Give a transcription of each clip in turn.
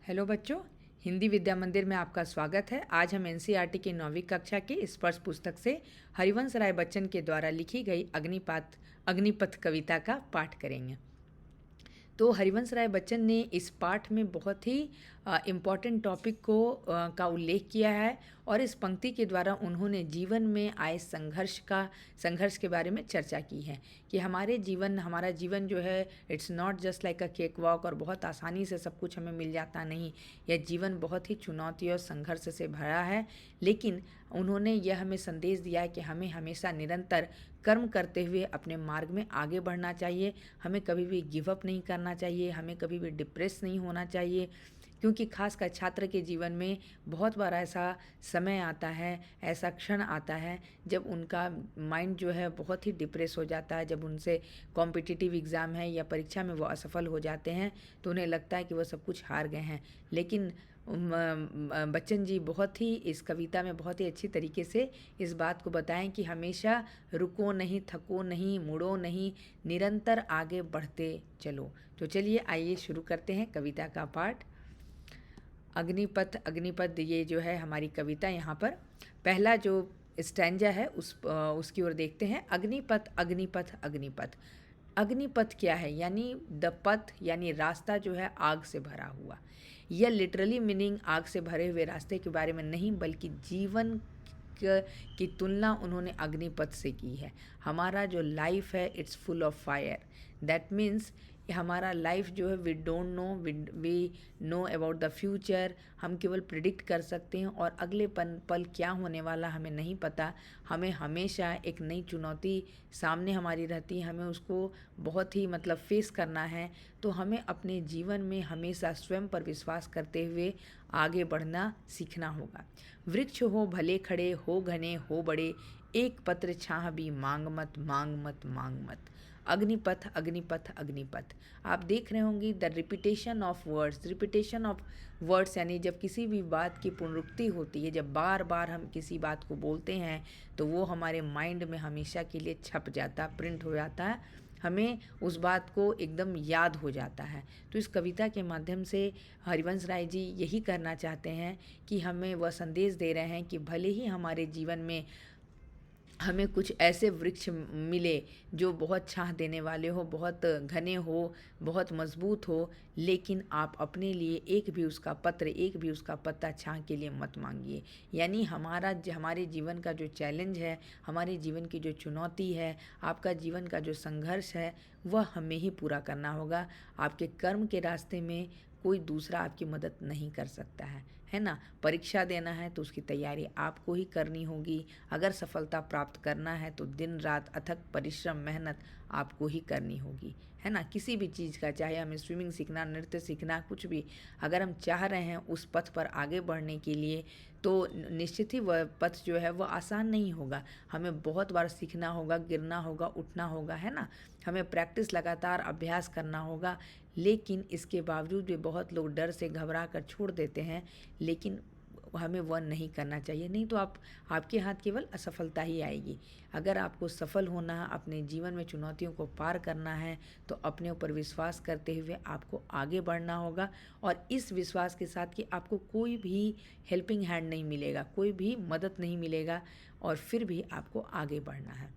Hello बच्चों, हिंदी विद्या मंदिर में आपका स्वागत है। आज हम एनसीईआरटी की 9वीं कक्षा के स्पर्श पुस्तक से हरिवंश राय बच्चन के द्वारा लिखी गई अग्निपथ कविता का पाठ करेंगे। तो हरिवंश राय बच्चन ने इस पाठ में बहुत ही इम्पॉर्टेंट टॉपिक का उल्लेख किया है और इस पंक्ति के द्वारा उन्होंने जीवन में आए संघर्ष के बारे में चर्चा की है कि हमारा जीवन जो है it's not just like a cake walk और बहुत आसानी से सब कुछ हमें मिल जाता नहीं। यह जीवन बहुत ही चुनौती और संघर्ष से भरा है, लेकिन उन्होंने यह हमें संदेश दिया है कि हमें हमेशा निरंतर कर्म करते हुए अपने मार्ग में आगे बढ़ना चाहिए। हमें कभी भी गिव अप नहीं करना चाहिए, हमें कभी भी डिप्रेस नहीं होना चाहिए, क्योंकि खासकर छात्र के जीवन में बहुत बार ऐसा समय आता है, ऐसा क्षण आता है जब उनका माइंड जो है बहुत ही डिप्रेस हो जाता है। जब उनसे कॉम्पिटिटिव एग्ज़ाम है या परीक्षा में वो असफल हो जाते हैं तो उन्हें लगता है कि वो सब कुछ हार गए हैं। लेकिन बच्चन जी बहुत ही इस कविता में बहुत ही अच्छी तरीके से इस बात को बताएं कि हमेशा रुको नहीं, थको नहीं, मुड़ो नहीं, निरंतर आगे बढ़ते चलो। तो चलिए आइए शुरू करते हैं कविता का पाठ। अग्निपथ ये जो है हमारी कविता। यहाँ पर पहला जो स्टैंजा है उसकी ओर देखते हैं। अग्निपथ अग्निपथ अग्निपथ। अग्निपथ क्या है? यानी द पथ, यानी रास्ता जो है आग से भरा हुआ। यह लिटरली मीनिंग आग से भरे हुए रास्ते के बारे में नहीं, बल्कि जीवन की तुलना उन्होंने अग्निपथ से की है। हमारा जो लाइफ है it's full of fire. That means हमारा लाइफ जो है we don't know, we know about the future. हम केवल प्रिडिक्ट कर सकते हैं और अगले पल क्या होने वाला हमें नहीं पता। हमें हमेशा एक नई चुनौती सामने हमारी रहती है, हमें उसको बहुत ही फेस करना है। तो हमें अपने जीवन में हमेशा स्वयं पर विश्वास करते हुए आगे बढ़ना सीखना होगा। वृक्ष हो भले खड़े, हो घने हो बड़े, एक पत्र छाह भी मांग मत मांग मत मांग मत। अग्निपथ अग्निपथ अग्निपथ। आप देख रहे होंगे द रिपीटेशन ऑफ वर्ड्स यानी जब किसी भी बात की पुनरुक्ति होती है, जब बार बार हम किसी बात को बोलते हैं तो वो हमारे माइंड में हमेशा के लिए छप जाता, प्रिंट हो जाता है, हमें उस बात को एकदम याद हो जाता है। तो इस कविता के माध्यम से हरिवंश राय जी यही करना चाहते हैं कि हमें वह संदेश दे रहे हैं कि भले ही हमारे जीवन में हमें कुछ ऐसे वृक्ष मिले जो बहुत छाह देने वाले हो, बहुत घने हो, बहुत मजबूत हो, लेकिन आप अपने लिए एक भी उसका पत्ता छाह के लिए मत मांगिए। यानी हमारे जीवन का जो चैलेंज है, हमारे जीवन की जो चुनौती है, आपका जीवन का जो संघर्ष है, वह हमें ही पूरा करना होगा। आपके कर्म के रास्ते में कोई दूसरा आपकी मदद नहीं कर सकता है ना। परीक्षा देना है तो उसकी तैयारी आपको ही करनी होगी। अगर सफलता प्राप्त करना है तो दिन रात अथक परिश्रम, मेहनत आपको ही करनी होगी, है ना। किसी भी चीज़ का, चाहे हमें स्विमिंग सीखना, नृत्य सीखना, कुछ भी, अगर हम चाह रहे हैं उस पथ पर आगे बढ़ने के लिए तो निश्चित ही वह पथ जो है वह आसान नहीं होगा। हमें बहुत बार सीखना होगा, गिरना होगा, उठना होगा, है ना। हमें प्रैक्टिस, लगातार अभ्यास करना होगा। लेकिन इसके बावजूद भी बहुत लोग डर से घबरा कर छोड़ देते हैं, लेकिन हमें वह नहीं करना चाहिए। नहीं तो आपके हाथ केवल असफलता ही आएगी। अगर आपको सफल होना है, अपने जीवन में चुनौतियों को पार करना है, तो अपने ऊपर विश्वास करते हुए आपको आगे बढ़ना होगा। और इस विश्वास के साथ कि आपको कोई भी हेल्पिंग हैंड नहीं मिलेगा, कोई भी मदद नहीं मिलेगा, और फिर भी आपको आगे बढ़ना है।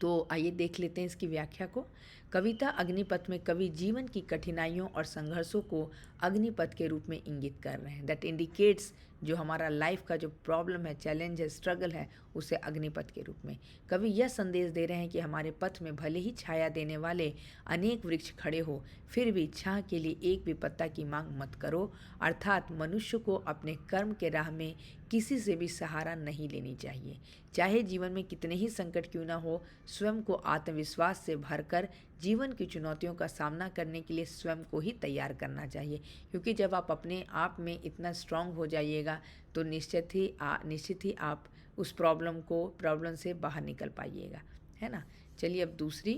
तो आइए देख लेते हैं इसकी व्याख्या को। कविता अग्निपथ में कवि जीवन की कठिनाइयों और संघर्षों को अग्निपथ के रूप में इंगित कर रहे हैं। दैट इंडिकेट्स जो हमारा लाइफ का जो प्रॉब्लम है, चैलेंज है, स्ट्रगल है, उसे अग्निपथ के रूप में कवि यह संदेश दे रहे हैं कि हमारे पथ में भले ही छाया देने वाले अनेक वृक्ष खड़े हो, फिर भी छाह के लिए एक भी पत्ता की मांग मत करो। अर्थात मनुष्य को अपने कर्म के राह में किसी से भी सहारा नहीं लेनी चाहिए। चाहे जीवन में कितने ही संकट क्यों ना हो, स्वयं को आत्मविश्वास से भरकर जीवन की चुनौतियों का सामना करने के लिए स्वयं को ही तैयार करना चाहिए। क्योंकि जब आप अपने आप में इतना स्ट्रांग हो जाइएगा तो निश्चित ही आप उस प्रॉब्लम से बाहर निकल पाइएगा, है ना। चलिए अब दूसरी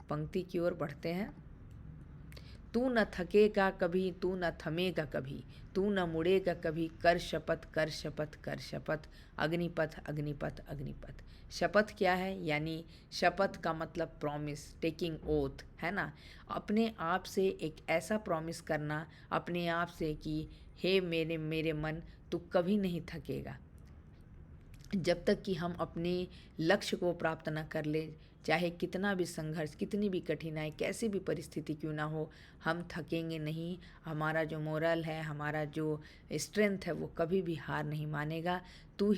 पंक्ति की ओर बढ़ते हैं। तू न थकेगा कभी, तू न थमेगा कभी, तू न मुड़ेगा कभी, कर शपथ कर शपथ कर शपथ। अग्निपथ अग्निपथ अग्निपथ। शपथ क्या है? यानी शपथ का मतलब प्रॉमिस, टेकिंग ओथ, है ना? अपने आप से एक ऐसा प्रॉमिस करना अपने आप से कि हे मेरे मेरे मन, तू कभी नहीं थकेगा। जब तक कि हम अपने लक्ष्य को प्राप्त न कर ले, चाहे कितना भी संघर्ष, कितनी भी कठिनाई, कैसी भी परिस्थिति क्यों ना हो, हम थकेंगे नहीं। हमारा जो मोरल है, हमारा जो स्ट्रेंथ है, वो कभी भी हार नहीं मानेगा। तू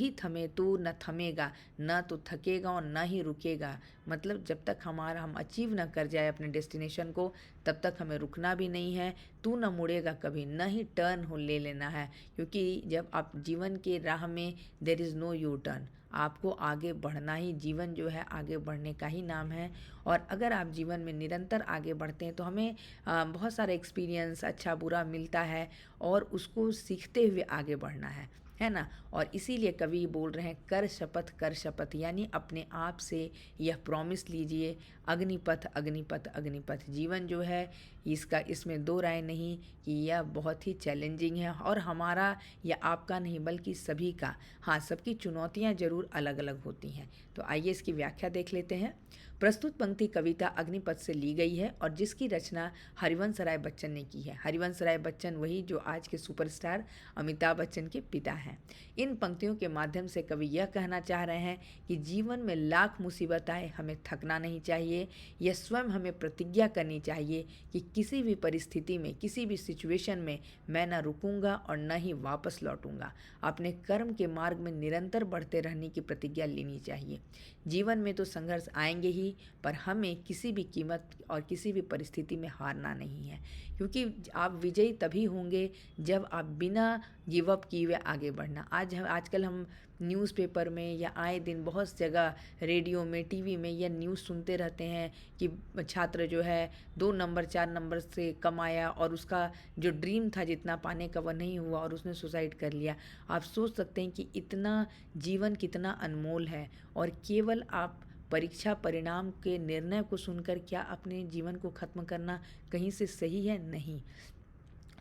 न थमेगा, न तो थकेगा और न ही रुकेगा। मतलब जब तक हम अचीव ना कर जाए अपने डेस्टिनेशन को, तब तक हमें रुकना भी नहीं है। तू न मुड़ेगा कभी, न ही टर्न हो ले लेना है, क्योंकि जब आप जीवन के राह में there is no U turn, आपको आगे बढ़ना ही, जीवन जो है आगे बढ़ने का ही नाम है। और अगर आप जीवन में निरंतर आगे बढ़ते हैं तो हमें बहुत सारा एक्सपीरियंस अच्छा बुरा मिलता है और उसको सीखते हुए आगे बढ़ना है ना। और इसीलिए कवि बोल रहे हैं कर शपथ, यानी अपने आप से यह प्रॉमिस लीजिए, अग्निपथ अग्निपथ अग्निपथ। जीवन जो है इसमें दो राय नहीं कि यह बहुत ही चैलेंजिंग है, और हमारा या आपका नहीं बल्कि सभी का। हाँ, सबकी चुनौतियाँ ज़रूर अलग अलग होती हैं। तो आइए इसकी व्याख्या देख लेते हैं। प्रस्तुत पंक्ति कविता अग्निपथ से ली गई है और जिसकी रचना हरिवंश राय बच्चन ने की है। हरिवंश राय बच्चन वही जो आज के सुपरस्टार अमिताभ बच्चन के पिता हैं। इन पंक्तियों के माध्यम से कवि यह कहना चाह रहे हैं कि जीवन में लाख मुसीबत आए, हमें थकना नहीं चाहिए। यह स्वयं हमें प्रतिज्ञा करनी चाहिए कि किसी भी परिस्थिति में, किसी भी सिचुएशन में मैं न रुकूंगा और न ही वापस लौटूंगा। अपने कर्म के मार्ग में निरंतर बढ़ते रहने की प्रतिज्ञा लेनी चाहिए। जीवन में तो संघर्ष आएंगे ही, पर हमें किसी भी कीमत और किसी भी परिस्थिति में हारना नहीं है, क्योंकि आप विजयी तभी होंगे जब आप बिना गिव अप किए हुए आगे बढ़ना। आजकल हम न्यूज़पेपर में या आए दिन बहुत जगह रेडियो में, टीवी में यह न्यूज़ सुनते रहते हैं कि छात्र जो है 2 नंबर 4 नंबर से कम आया और उसका जो ड्रीम था जितना पाने का वह नहीं हुआ और उसने सुसाइड कर लिया। आप सोच सकते हैं कि इतना जीवन कितना अनमोल है, और केवल आप परीक्षा परिणाम के निर्णय को सुनकर क्या अपने जीवन को ख़त्म करना कहीं से सही है? नहीं।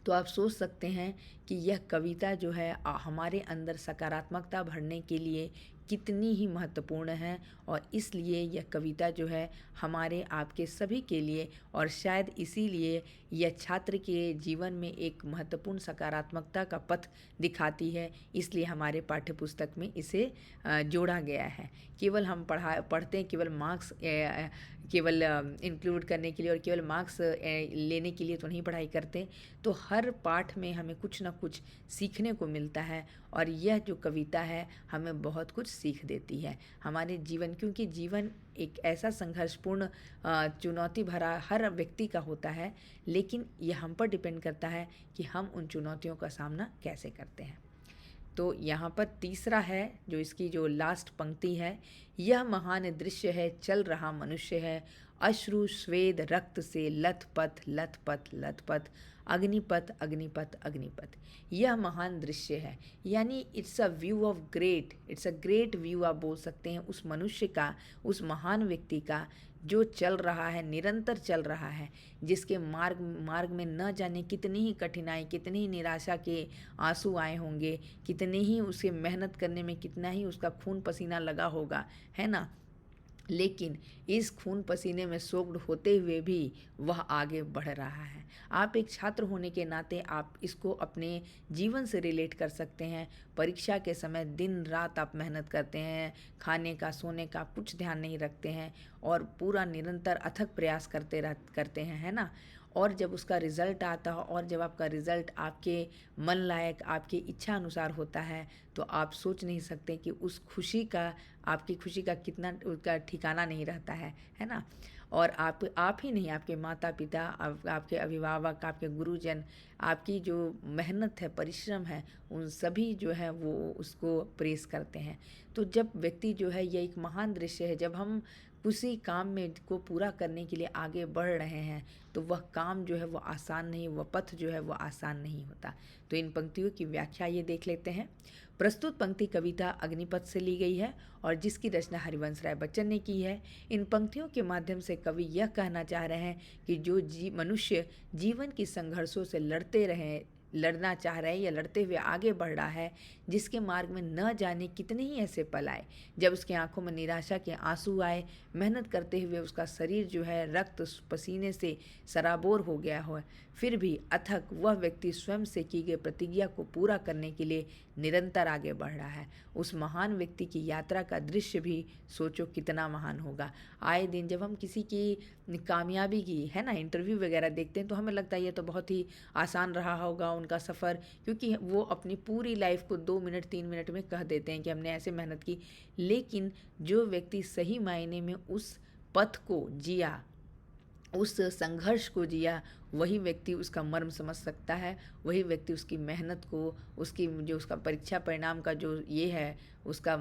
तो आप सोच सकते हैं कि यह कविता जो है हमारे अंदर सकारात्मकता भरने के लिए कितनी ही महत्वपूर्ण है, और इसलिए यह कविता जो है हमारे आपके सभी के लिए, और शायद इसीलिए यह छात्र के जीवन में एक महत्वपूर्ण सकारात्मकता का पथ दिखाती है। इसलिए हमारे पाठ्यपुस्तक में इसे जोड़ा गया है। केवल हम पढ़ते हैं केवल मार्क्स केवल इंक्लूड करने के लिए और केवल मार्क्स लेने के लिए तो नहीं पढ़ाई करते। तो हर पाठ में हमें कुछ ना कुछ सीखने को मिलता है, और यह जो कविता है हमें बहुत कुछ सीख देती है हमारे जीवन, क्योंकि जीवन एक ऐसा संघर्षपूर्ण चुनौती भरा हर व्यक्ति का होता है, लेकिन यह हम पर डिपेंड करता है कि हम उन चुनौतियों का सामना कैसे करते हैं। तो यहाँ पर तीसरा है जो इसकी जो लास्ट पंक्ति है, यह महान दृश्य है, चल रहा मनुष्य है, अश्रु स्वेद रक्त से लथपथ लथपथ लथपथ, अग्निपथ अग्निपथ अग्निपथ। यह महान दृश्य है, यानी इट्स अ ग्रेट व्यू आप बोल सकते हैं उस मनुष्य का, उस महान व्यक्ति का जो चल रहा है, निरंतर चल रहा है, जिसके मार्ग में न जाने कितनी ही कठिनाई, कितनी ही निराशा के आंसू आए होंगे, कितनी ही उसे मेहनत करने में कितना ही उसका खून पसीना लगा होगा, है ना। लेकिन इस खून पसीने में सोक्ड होते हुए भी वह आगे बढ़ रहा है। आप एक छात्र होने के नाते आप इसको अपने जीवन से रिलेट कर सकते हैं। परीक्षा के समय दिन रात आप मेहनत करते हैं, खाने का सोने का कुछ ध्यान नहीं रखते हैं और पूरा निरंतर अथक प्रयास करते हैं, है ना। और जब उसका रिज़ल्ट आता है और जब आपका रिज़ल्ट आपके मन लायक, आपकी इच्छा अनुसार होता है, तो आप सोच नहीं सकते कि उस खुशी का, आपकी खुशी का कितना उसका ठिकाना नहीं रहता है ना। और आप ही नहीं, आपके माता पिता, आपके अभिभावक, आपके गुरुजन, आपकी जो मेहनत है, परिश्रम है, उन सभी जो है वो उसको प्रेज़ करते हैं। तो जब व्यक्ति जो है, ये एक महान दृश्य है, जब हम उसी काम में को पूरा करने के लिए आगे बढ़ रहे हैं, तो वह काम जो है वो आसान नहीं, वह पथ जो है वो आसान नहीं होता। तो इन पंक्तियों की व्याख्या ये देख लेते हैं। प्रस्तुत पंक्ति कविता अग्निपथ से ली गई है और जिसकी रचना हरिवंश राय बच्चन ने की है। इन पंक्तियों के माध्यम से कवि यह कहना चाह रहे हैं कि जो मनुष्य जीवन की संघर्षों से लड़ते रहे, लड़ना चाह रहा है या लड़ते हुए आगे बढ़ रहा है, जिसके मार्ग में न जाने कितने ही ऐसे पल आए जब उसकी आंखों में निराशा के आंसू आए, मेहनत करते हुए उसका शरीर जो है रक्त पसीने से सराबोर हो गया हो, फिर भी अथक वह व्यक्ति स्वयं से की गई प्रतिज्ञा को पूरा करने के लिए निरंतर आगे बढ़ रहा है। उस महान व्यक्ति की यात्रा का दृश्य भी सोचो कितना महान होगा। आए दिन जब हम किसी की कामयाबी की है ना इंटरव्यू वगैरह देखते हैं तो हमें लगता है ये तो बहुत ही आसान रहा होगा उनका सफ़र, क्योंकि वो अपनी पूरी लाइफ को 2 मिनट 3 मिनट में कह देते हैं कि हमने ऐसे मेहनत की। लेकिन जो व्यक्ति सही मायने में उस पथ को जिया, उस संघर्ष को जिया, वही व्यक्ति उसका मर्म समझ सकता है। वही व्यक्ति उसकी मेहनत को, उसकी जो उसका परीक्षा परिणाम का जो ये है, उसका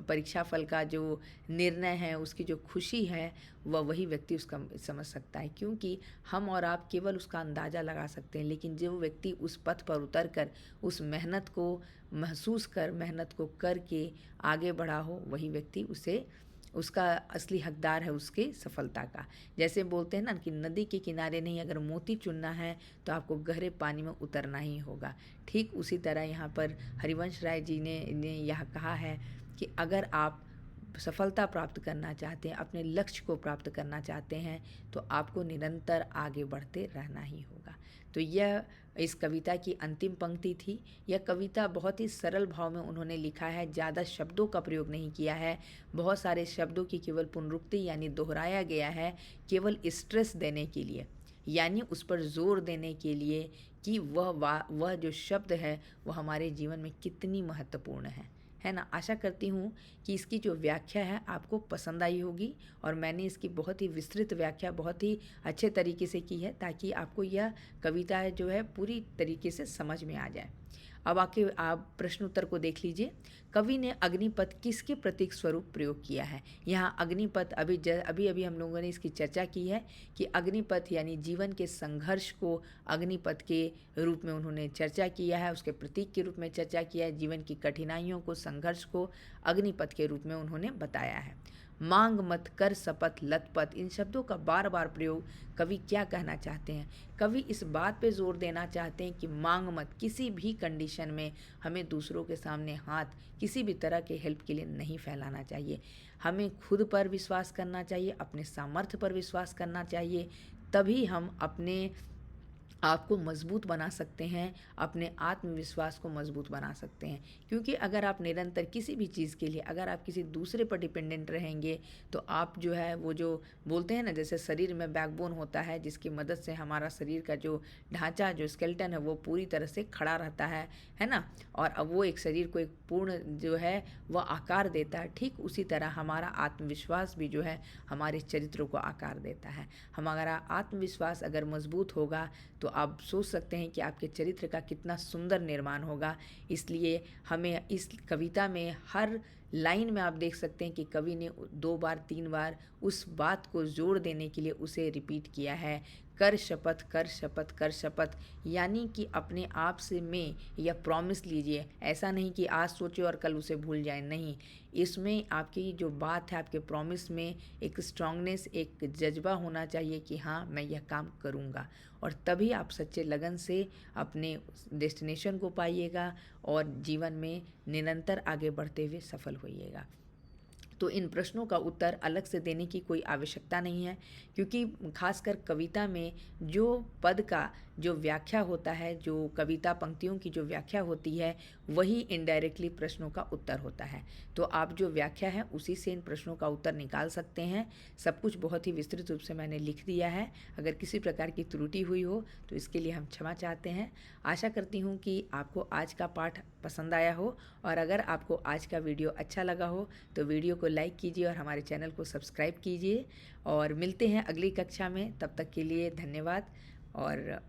परीक्षा फल का जो निर्णय है, उसकी जो खुशी है, वही व्यक्ति उसका समझ सकता है। क्योंकि हम और आप केवल उसका अंदाज़ा लगा सकते हैं, लेकिन जो व्यक्ति उस पथ पर उतर कर उस मेहनत को महसूस कर, मेहनत को करके आगे बढ़ा हो, वही व्यक्ति उसका असली हकदार है उसके सफलता का। जैसे बोलते हैं ना कि नदी के किनारे नहीं, अगर मोती चुनना है तो आपको गहरे पानी में उतरना ही होगा। ठीक उसी तरह यहाँ पर हरिवंश राय जी ने यह कहा है कि अगर आप सफलता प्राप्त करना चाहते हैं, अपने लक्ष्य को प्राप्त करना चाहते हैं, तो आपको निरंतर आगे बढ़ते रहना ही होगा। तो यह इस कविता की अंतिम पंक्ति थी। यह कविता बहुत ही सरल भाव में उन्होंने लिखा है, ज़्यादा शब्दों का प्रयोग नहीं किया है। बहुत सारे शब्दों की केवल पुनरुक्ति यानी दोहराया गया है, केवल स्ट्रेस देने के लिए, यानी उस पर जोर देने के लिए कि वह जो शब्द है वह हमारे जीवन में कितनी महत्वपूर्ण है ना। आशा करती हूँ कि इसकी जो व्याख्या है आपको पसंद आई होगी, और मैंने इसकी बहुत ही विस्तृत व्याख्या बहुत ही अच्छे तरीके से की है ताकि आपको यह कविता जो है पूरी तरीके से समझ में आ जाए। अब आप प्रश्न उत्तर को देख लीजिए। कवि ने अग्निपथ किसके प्रतीक स्वरूप प्रयोग किया है? यहाँ अग्निपथ अभी हम लोगों ने इसकी चर्चा की है कि अग्निपथ यानी जीवन के संघर्ष को अग्निपथ के रूप में उन्होंने चर्चा किया है, उसके प्रतीक के रूप में चर्चा किया है। जीवन की कठिनाइयों को, संघर्ष को अग्निपथ के रूप में उन्होंने बताया है। मांग मत कर शपथ लतपथ, इन शब्दों का बार बार प्रयोग कवि क्या कहना चाहते हैं? कवि इस बात पे जोर देना चाहते हैं कि मांग मत, किसी भी कंडीशन में हमें दूसरों के सामने हाथ किसी भी तरह के हेल्प के लिए नहीं फैलाना चाहिए। हमें खुद पर विश्वास करना चाहिए, अपने सामर्थ्य पर विश्वास करना चाहिए, तभी हम अपने आपको मजबूत बना सकते हैं, अपने आत्मविश्वास को मजबूत बना सकते हैं। क्योंकि अगर आप निरंतर किसी भी चीज़ के लिए अगर आप किसी दूसरे पर डिपेंडेंट रहेंगे तो आप जो है वो जो बोलते हैं ना, जैसे शरीर में बैकबोन होता है जिसकी मदद से हमारा शरीर का जो ढांचा, जो स्केलेटन है वो पूरी तरह से खड़ा रहता है ना, और अब वो एक शरीर को एक पूर्ण जो है वह आकार देता है। ठीक उसी तरह हमारा आत्मविश्वास भी जो है हमारे चरित्रों को आकार देता है। हमारा आत्मविश्वास अगर मजबूत होगा तो आप सोच सकते हैं कि आपके चरित्र का कितना सुंदर निर्माण होगा। इसलिए हमें इस कविता में हर लाइन में आप देख सकते हैं कि कवि ने 2 बार 3 बार उस बात को जोर देने के लिए उसे रिपीट किया है, कर शपथ कर शपथ कर शपथ, यानी कि अपने आप से में यह प्रॉमिस लीजिए। ऐसा नहीं कि आज सोचे और कल उसे भूल जाए, नहीं। इसमें आपकी जो बात है, आपके प्रॉमिस में एक स्ट्रांगनेस, एक जज्बा होना चाहिए कि हाँ मैं यह काम करूँगा, और तभी आप सच्चे लगन से अपने डेस्टिनेशन को पाइएगा और जीवन में निरंतर आगे बढ़ते हुए सफल होइएगा। तो इन प्रश्नों का उत्तर अलग से देने की कोई आवश्यकता नहीं है, क्योंकि खासकर कविता में जो पद का जो व्याख्या होता है, जो कविता पंक्तियों की जो व्याख्या होती है, वही इनडायरेक्टली प्रश्नों का उत्तर होता है। तो आप जो व्याख्या है उसी से इन प्रश्नों का उत्तर निकाल सकते हैं। सब कुछ बहुत ही विस्तृत रूप से मैंने लिख दिया है। अगर किसी प्रकार की त्रुटि हुई हो तो इसके लिए हम क्षमा चाहते हैं। आशा करती हूँ कि आपको आज का पाठ पसंद आया हो, और अगर आपको आज का वीडियो अच्छा लगा हो तो वीडियो को लाइक कीजिए और हमारे चैनल को सब्सक्राइब कीजिए। और मिलते हैं अगली कक्षा में, तब तक के लिए धन्यवाद और